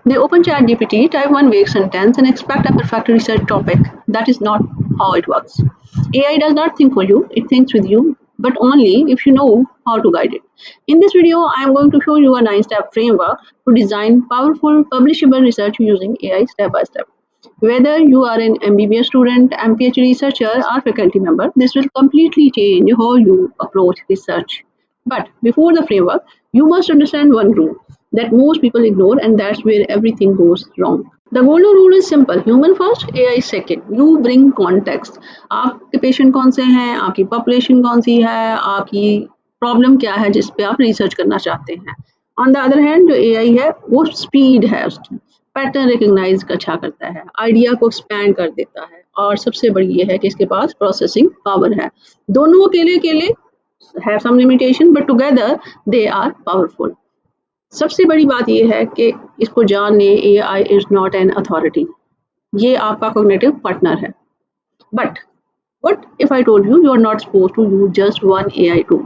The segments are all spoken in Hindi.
They open ChatGPT, type one vague sentence, and expect a perfect research topic. That is not how it works. AI does not think for you, it thinks with you, but only if you know how to guide it. In this video, I am going to show you a 9-step framework to design powerful, publishable research using AI step by step. Whether you are an MBBS student, MPhD researcher, or faculty member, this will completely change how you approach research. But before the framework, you must understand one rule that most people ignore, and that's where everything goes wrong. The golden rule is simple: human first, AI second. You bring context. आपके पेशेंट कौन से हैं, आपकी पॉपुलेशन कौन सी है, आपकी प्रॉब्लम क्या है जिस पे आप रिसर्च करना चाहते हैं. ऑन द अदर हैंड जो AI है वो स्पीड है, उसकी पैटर्न रिकग्नाइज अच्छा करता है, आइडिया को एक्सपैंड कर देता है, और सबसे बड़ी ये है कि इसके पास प्रोसेसिंग पावर है. दोनों अकेले अकेले have some limitation but together they are powerful. सबसे बड़ी बात ये है कि इसको जानने AI is not an authority. ये आपका cognitive partner है. But what if I told you are not supposed to use just one AI tool?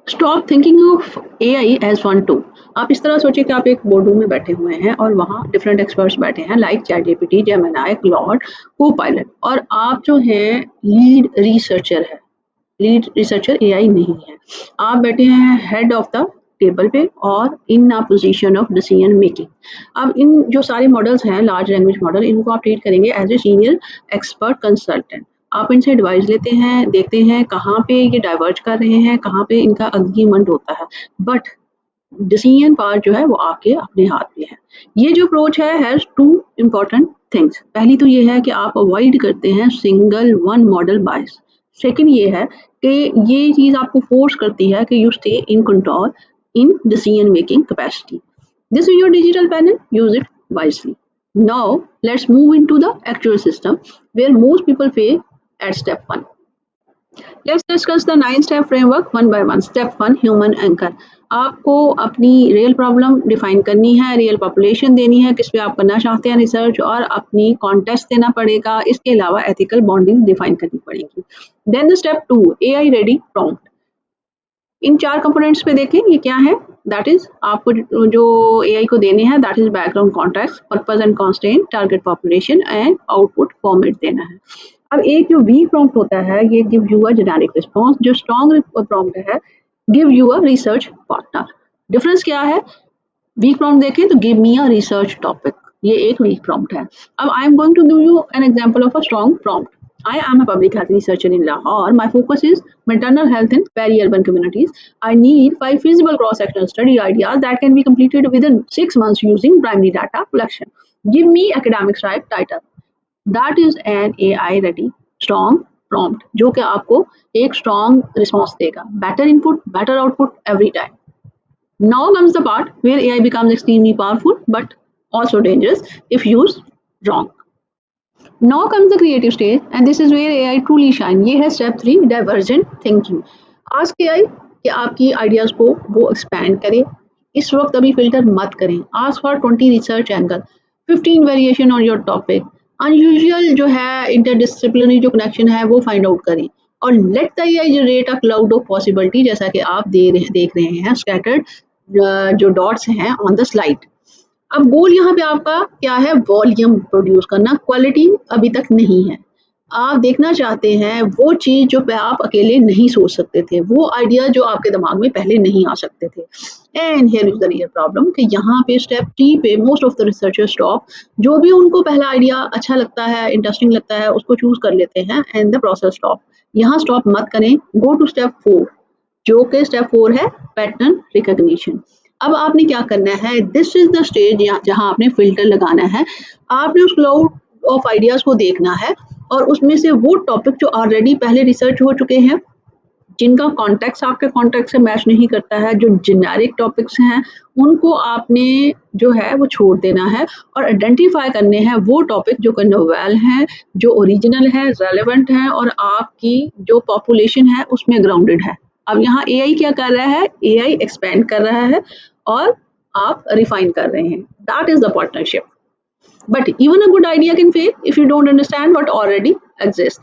Stop thinking of AI as one tool. आप इस तरह सोचिए कि आप एक बोर्ड रूम में बैठे हुए हैं और वहाँ डिफरेंट एक्सपर्ट्स बैठे हैं like ChatGPT, Gemini, Claude, Copilot, और आप जो हैं लीड रिसर्चर है. लीड रिसर्चर AI नहीं है. आप बैठे हैं हेड ऑफ द टेबल पे और in a position of decision making. अब इन जो सारे मॉडल्स हैं लार्ज लैंग्वेज मॉडल, इनको आप ट्रीट करेंगे as a senior expert consultant. आप इनसे एडवाइस लेते हैं, देखते हैं कहाँ पे ये डाइवर्ज कर रहे हैं, कहाँ पे इनका अग्रीमेंट होता है, बट डिसीजन पार्ट जो है वो आपके अपने हाथ में है. ये जो अप्रोच है हैज टू इम्पॉर्टेंट थिंग्स. पहली तो ये है कि आप अवॉइड करते हैं सिंगल वन मॉडल बायस. सेकंड ये है कि ये चीज़ आपको फोर्स करती है कि you stay in control in decision making capacity. This is your digital panel, use it wisely. Now let's move into the actual system where most people fail at step 1. Let's discuss the 9-step framework one by one. Step 1, human anchor. आपको अपनी रियल प्रॉब्लम डिफाइन करनी है, रियल पॉपुलेशन देनी है किस पे आप करना चाहते हैं रिसर्च, और अपनी कॉन्टेक्स्ट देना पड़ेगा. इसके अलावा एथिकल बॉन्डिंग डिफाइन करनी पड़ेगी. Then the step 2, AI ready prompt. इन 4 कंपोनेंट्स पे देखें ये क्या है. दैट इज आपको जो AI को देने हैं, that is background context, purpose and constraint, target population and output format देना है. अब एक जो वीक प्रॉम्प्ट होता है ये give you a generic response. जो स्ट्रॉन्ग प्रॉम्प्ट है give you a research partner. Difference क्या है? वीक प्रॉम्प्ट देखें तो give me a research topic, ये एक वीक प्रॉम्प्ट है. अब I am going to give you an example of a strong prompt. I am a public health researcher in Lahore. My focus is maternal health in peri-urban communities. I need 5 feasible cross-sectional study ideas that can be completed within 6 months using primary data collection. Give me academic type title. That is an AI-ready strong prompt, जो कि आपको एक strong response देगा. Better input, better output every time. Now comes the part where AI becomes extremely powerful, but also dangerous if used wrong. Now comes the creative stage and this is where AI truly shine. ये है step 3, divergent thinking. Ask AI कि आपकी आइडियाज को वो एक्सपैंड करे. इस वक्त अभी फिल्टर मत करें. Ask for 20 research angle, 15 variation on your topic. Unusual जो है interdisciplinary जो connection है वो find out करें. और let the AI generate a cloud of possibility, जैसा कि आप देख रहे हैं scattered जो dots हैं on the slide. अब गोल यहाँ पे आपका क्या है? वॉल्यूम प्रोड्यूस करना, क्वालिटी अभी तक नहीं है. आप देखना चाहते हैं वो चीज़ जो पे आप अकेले नहीं सोच सकते थे, वो आइडिया जो आपके दिमाग में पहले नहीं आ सकते थे. And here is the real problem कि यहाँ पे स्टेप 3 पे most of the researchers stop. जो भी उनको पहला आइडिया अच्छा लगता है, इंटरेस्टिंग लगता है, उसको चूज कर लेते हैं एंड द प्रोसेस स्टॉप. यहाँ स्टॉप मत करें. गो टू स्टेप 4, जो कि स्टेप 4 है पैटर्न रिकग्निशन. अब आपने क्या करना है? दिस इज द स्टेज जहां आपने फिल्टर लगाना है. आपने उस क्लाउड ऑफ आइडियाज को देखना है और उसमें से वो टॉपिक जो ऑलरेडी पहले रिसर्च हो चुके हैं, जिनका कॉन्टेक्स्ट आपके कॉन्टेक्स्ट से मैच नहीं करता है, जो जेनेरिक टॉपिक्स हैं, उनको आपने जो है वो छोड़ देना है और आइडेंटिफाई करने हैं वो टॉपिक जो नोवेल हैं, जो ओरिजिनल है, रेलेवेंट हैं और आपकी जो पॉपुलेशन है उसमें ग्राउंडेड है. अब यहाँ AI क्या कर रहा है? AI एक्सपेंड कर रहा है और आप रिफाइन कर रहे हैं. That is the partnership. But even a good idea can fail if you don't understand what already exist.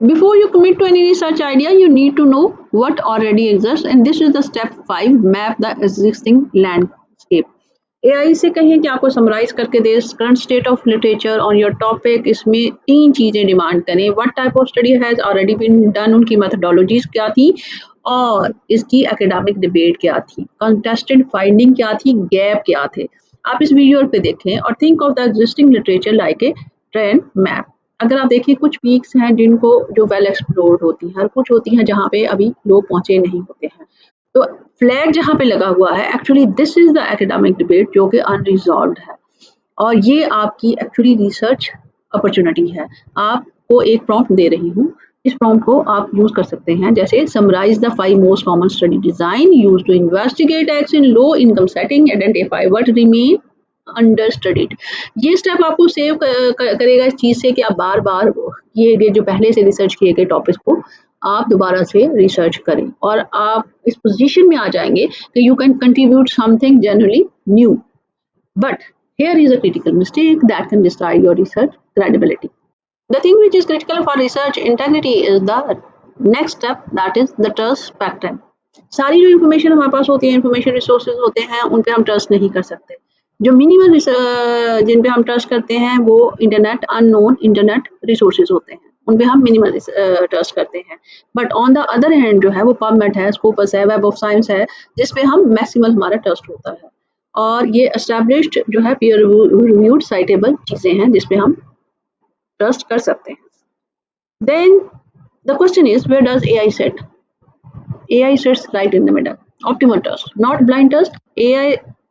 Before you commit to any research idea, you need to know what already exists, and this is the step 5, map the existing landscape. AI से कहें कि आपको समराइज करके दे current state of literature on your topic, इसमें 3 चीज़ें डिमांड करें। What type of study has already been done, उनकी मेथोडोलॉजीज़ क्या थी और इसकी एकेडमिक डिबेट क्या थी, कंटेस्टेड फाइंडिंग क्या थी, गैप क्या थे। आप इस वीडियो पे देखें और think of the existing literature like a trend map. अगर आप देखिए कुछ पीक्स हैं जिनको जो वेल एक्सप्लोर्ड होती हैं और कुछ होती हैं जहाँ पे अभी लोग पहुँचे नहीं होते हैं। तो फ्लैग जहाँ पे लगा हुआ है, actually this is the academic debate जो कि अनरिजॉल्व्ड है और ये आपकी एक्चुअली रिसर्च अपॉर्चुनिटी है। आपको एक प्रॉम्प्ट दे रही हूँ, इस प्रॉम्प्ट को आप यूज कर सकते हैं, जैसे summarise the 5 most common study design use to investigate X in low income setting, identify what remain under studied. ये स्टेप आपको सेव करेगा इस चीज से कि आप बार बार ये जो पहले से रिसर्च किए गए टॉपिक्स को आप दोबारा से रिसर्च करें और आप इस पोजीशन में आ जाएंगे कि you can contribute something generally new. But here is a critical mistake that can destroy your research credibility. The thing which is critical for research integrity is the next step, that is the trust pattern. सारी जो इन्फॉर्मेशन हमारे पास होती है, इन्फॉर्मेशन रिसोर्सेज होते हैं, उन पे हम ट्रस्ट नहीं कर सकते। जो मिनिमल जिन पे हम ट्रस्ट करते हैं वो इंटरनेट अननोन इंटरनेट रिसोर्सेज होते हैं, उन पे हम मिनिमल ट्रस्ट करते हैं। But on the other hand जो है वो पबमेड है, स्कोपस है, वेब ऑफ साइंस है, जिस पे हम मैक्सिमल हमारा ट्रस्ट होता है और ये एस्टैब्लिश्ड जो है पीयर रिव्यूड साइटेबल चीज़ें हैं जिस पे हम ट्रस्ट कर सकते हैं। Then the question is where does AI set? AI sits right in the middle. Optimal trust, not blind trust. AI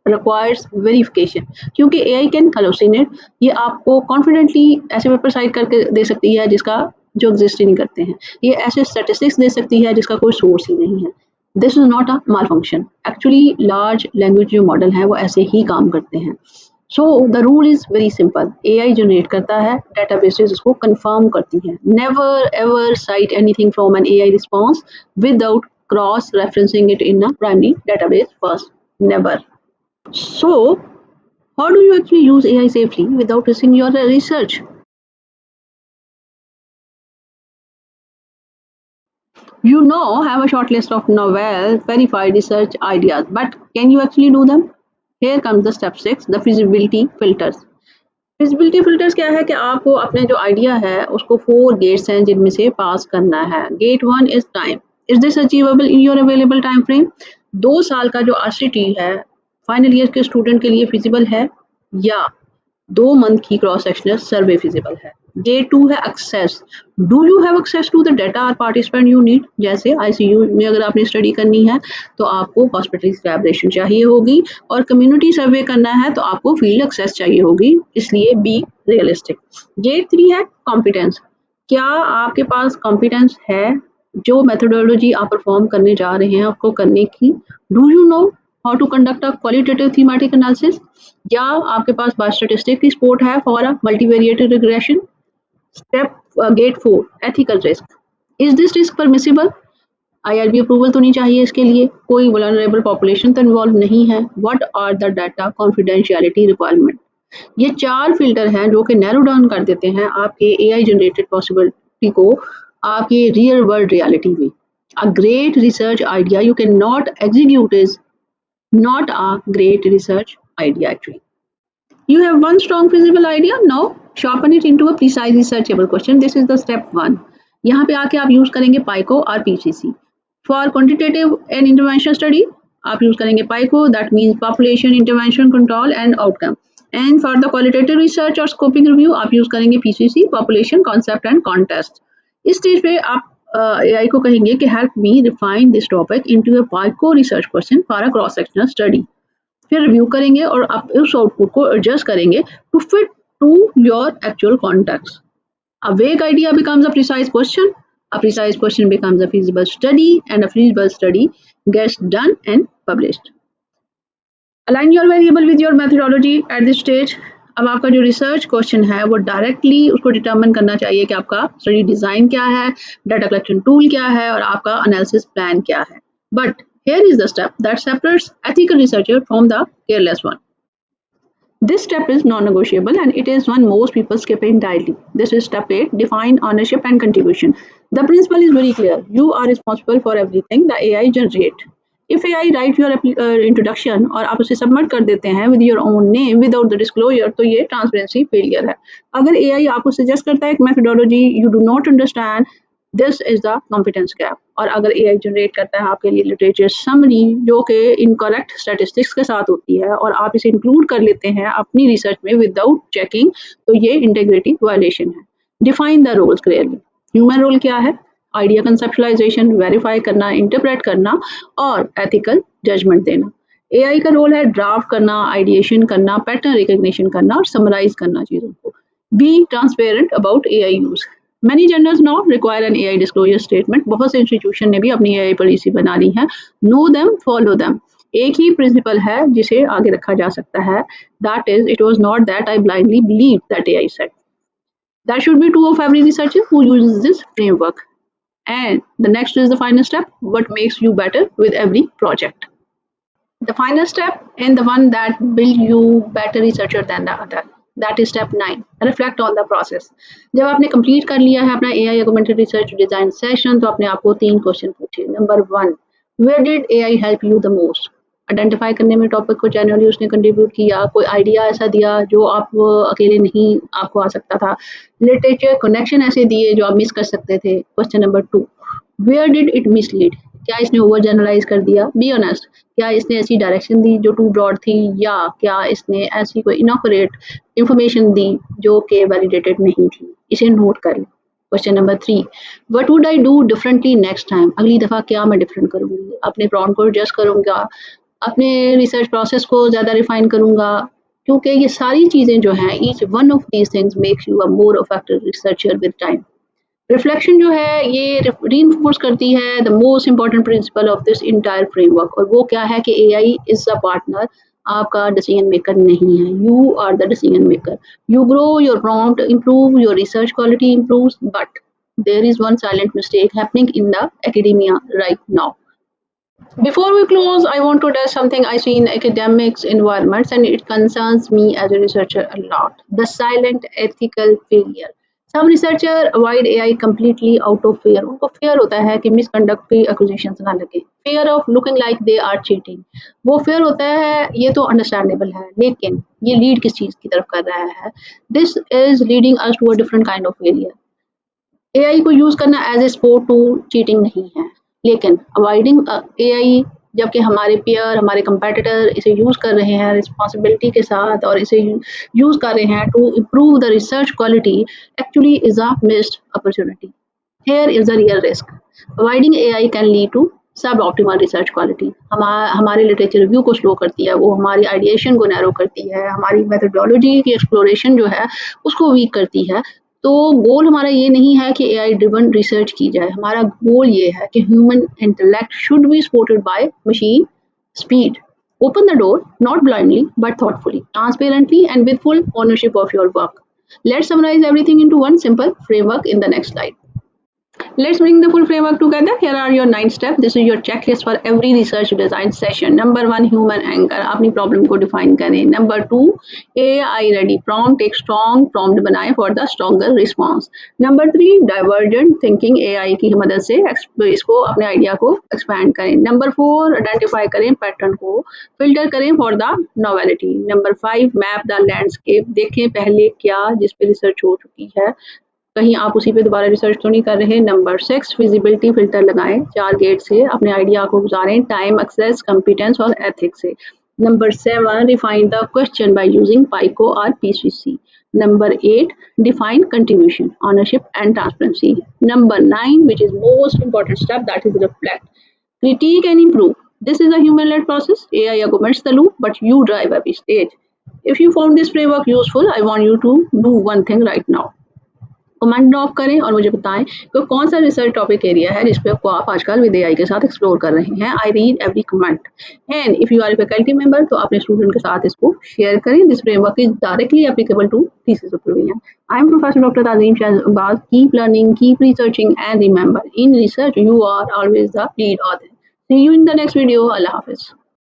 requires verification क्योंकि AI can hallucinate. ये आपको कॉन्फिडेंटली ऐसे पेपर साइट करके दे सकती है जिसका जो एग्जिस्ट ही नहीं करते हैं, ये ऐसे स्टैटिस्टिक्स दे सकती है जिसका कोई सोर्स ही नहीं है। This is not a malfunction. Actually large language जो मॉडल है वो ऐसे ही काम करते हैं। So the rule is very simple, AI generate करता है, डेटाबेसेस उसको कंफर्म करती हैं। Never ever cite anything from an AI response without cross referencing it in a primary database first. Never. So how do you actually use AI safely without risking your research? You know, have a short list of novel verified research ideas, but can you actually do them? Here comes the step 6, the feasibility filters. Feasibility filters क्या है कि आपको अपने जो आइडिया है उसको 4 गेट्स हैं जिनमें से पास करना है। Gate 1 is time, is this achievable in your available time frame? 2 साल का जो RCT है फाइनल ईयर के स्टूडेंट के लिए फिजिबल है या 2 मंथ की क्रॉस सेक्शनल सर्वे फिजिबल है। गेट 2 है access, do you have access to the data और पार्टिसिपेंट यू नीड? जैसे ICU में अगर आपने स्टडी करनी है तो आपको हॉस्पिटल कोलैबोरेशन चाहिए होगी और कम्युनिटी सर्वे करना है तो आपको फील्ड एक्सेस चाहिए होगी, इसलिए बी रियलिस्टिक। गेट 3 है कॉम्पिटेंस, क्या आपके पास कॉम्पिटेंस है जो मेथोडोलॉजी आप परफॉर्म करने जा रहे हैं आपको करने की? Do you know how to conduct a qualitative thematic analysis? या आपके पास बायोस्टैटिस्टिक्स की सपोर्ट है for a multivariate regression? Step gate 4 ethical risk, is this risk permissible? IRB approval तो नहीं चाहिए इसके लिए, कोई वल्नरेबल पॉपुलेशन तो इन्वॉल्व नहीं है, what are the data confidentiality requirement? ये 4 फिल्टर हैं जो कि नैरो डाउन कर देते हैं आपके AI जनरेटेड पॉसिबिलिटी को आपके रियल वर्ल्ड रियलिटी में। A great research idea you can not execute is not a great research idea actually. You have one strong feasible idea, now sharpen it into a precise researchable question. This is the step 1. यहाँ पे आके आप यूज करेंगे PICO और PCC. For quantitative and intervention study आप यूज करेंगे PICO, that means population intervention control and outcome. And for the qualitative research और scoping review आप यूज करेंगे PCC, population concept and context. इस स्टेज पे आप AI को कहेंगे कि help me refine this topic into a PICO research question for a cross sectional study. फिर रिव्यू करेंगे और आप उस आउटपुट को एडजस्ट करेंगे to fit to your actual context. A vague idea becomes a precise question, a precise question becomes a feasible study, and a feasible study gets done and published. Align your variable with your methodology at this stage. अब आपका जो रिसर्च क्वेश्चन है वो डायरेक्टली उसको डिटरमिन करना चाहिए कि आपका स्टडी डिजाइन क्या है, डाटा कलेक्शन टूल क्या है और आपका एनालिसिस प्लान क्या है। But here is the step that separates ethical researcher from the careless one. This step is non-negotiable and it is one most people skip entirely. This is step 8, define ownership and contribution. The principle is very clear. You are responsible for everything the AI generates. If AI right your introduction और आप उसे सबमिट कर देते हैं with your own name without the disclosure, तो ये ट्रांसपेरेंसी फेलियर है। अगर AI आपको सजेस्ट करता है एक methodology you do not understand, this is the competence gap. और अगर AI जनरेट करता है आपके लिए लिटरेचर समरी जो कि इनकरेक्ट स्टैटिस्टिक्स के साथ होती है और आप इसे इंक्लूड कर लेते हैं अपनी रिसर्च में विदाउट चेकिंग, तो ये इंटेग्रिटी वायलेशन है। Define the roles clearly. Human role क्या है? आइडिया कंसेप्चुलाइजेशन, वेरीफाई करना, इंटरप्रेट करना और एथिकल जजमेंट देना। AI का रोल है ड्राफ्ट करना, आइडिएशन करना, पैटर्न रिकग्निशन करना और समराइज करना चीज़ों को। Be transparent about AI use. Many journals now require an AI disclosure statement. बहुत से इंस्टीट्यूशन ने भी अपनी AI पॉलिसी बना ली है। Know them, follow them. एक ही प्रिंसिपल है जिसे आगे रखा जा सकता है, that is, it was not that I blindly believed that AI said. That should be true of every researcher who uses this framework. And the next is the final step, what makes you better with every project. The final step and the one that build you better researcher than the other. That is step 9. Reflect on the process. जब आपने कंप्लीट कर लिया है अपना AI augmented research design session, तो अपने आप को 3 क्वेश्चन पूछिए। Number 1, where did AI help you the most? Identify करने में टॉपिक को जनरली उसने कंट्रीब्यूट किया, कोई आइडिया ऐसा दिया जो आप अकेले नहीं आपको आ सकता था, लिटरेचर कनेक्शन ऐसे दिए जो आप मिस कर सकते थे। Question number 2, where did it mislead? क्या इसने ओवर जनरलाइज कर दिया? बी ऑनेस्ट, क्या इसने ऐसी डायरेक्शन दी जो टू ब्रॉड थी, या क्या इसने ऐसी कोई इनॉक्यूरेट इंफॉर्मेशन दी जो कि वैलिडेटेड नहीं थी? इसे नोट कर लो। Question number 3, what would I do differently next time? अगली दफ़ा क्या मैं डिफरेंट करूँगी? अपने प्रॉम्प्ट को एडजस्ट करूँगा, अपने रिसर्च प्रोसेस को ज़्यादा रिफाइन करूँगा, क्योंकि ये सारी चीज़ें जो हैं, each one of these things makes you a more effective researcher with time. Reflection जो है ये रीइंफोर्स करती है the most important principle of this entire framework, और वो क्या है कि AI इज अ पार्टनर, आपका डिसीजन मेकर नहीं है। You are the decision maker. You grow, your prompt improve, your research quality improves, but there is one silent mistake happening in the academia right now. Before we close, I want to address something I see in academics environments and it concerns me as a researcher a lot. The silent ethical failure. Some researcher avoid AI completely out of fear. उनको fear होता है कि misconduct की accusations ना लगे. Fear of looking like they are cheating. वो fear होता है, ये तो understandable है, लेकिन ये lead किस चीज़ की तरफ कर रहा है? This is leading us to a different kind of failure. AI को यूज़ करना as a support tool cheating नहीं है, लेकिन अवॉइडिंग AI जबकि हमारे पेयर, हमारे कंपेटिटर इसे यूज़ कर रहे हैं रिस्पॉन्सिबिलिटी के साथ और इसे यूज़ कर रहे हैं to improve the research quality, actually is a missed opportunity. Here is the real risk. Avoiding AI can lead to suboptimal research quality. हमारे लिटरेचर रिव्यू को स्लो करती है, वो हमारी आइडिएशन को नैरो करती है, हमारी मेथोडोलॉजी की एक्सप्लोरेशन जो है उसको वीक करती है। तो गोल हमारा ये नहीं है कि AI ड्रिवन रिसर्च की जाए, हमारा गोल ये है कि human intellect should be supported by machine speed. Open the door, not blindly but thoughtfully, transparently and with full ownership of your work. Let's summarize everything into one simple framework in the next slide. Let's bring the full framework together. Here are your 9 steps. This is your checklist for every research design session. Number 1, human anchor. अपनी problem को define करें. Number 2, AI ready prompt. एक strong prompt बनाएं for the stronger response. Number 3, divergent thinking. AI की मदद से इसको अपने idea को expand करें. Number 4, identify करें pattern को. Filter करें for the novelty. Number 5, map the landscape. देखें पहले क्या जिस पे research हो चुकी है, कहीं आप उसी पे दोबारा रिसर्च तो नहीं कर रहे। नंबर 6, फिजिबिलिटी फिल्टर लगाएं, 4 गेट से अपने आइडिया को गुजारें, टाइम, एक्सेस, कॉम्पिटेंस और एथिक्स से। Number 7, refine the question by using PICO और PCC। Number 8, define contribution, ownership and transparency. Number 9, which is most important step, that is reflect, critique and improve. This is a human-led process. AI augments the loop, but you drive every stage. If you found this framework useful, I want you to do one thing right now. Comment drop करें और मुझे बताएं कि कौन सा रिसर्च टॉपिक एरिया है जिस पे आपको आप आजकल विद AI के साथ एक्सप्लोर कर रहे हैं। I read every comment and if you are a faculty member तो अपने स्टूडेंट के साथ इसको शेयर करें। This framework is directly applicable to thesis supervision. I am professor doctor Tazeem Shahbaz. Keep learning, keep researching and remember, in research you are always the lead author. See you in the next video. अल्लाह हाफिज़।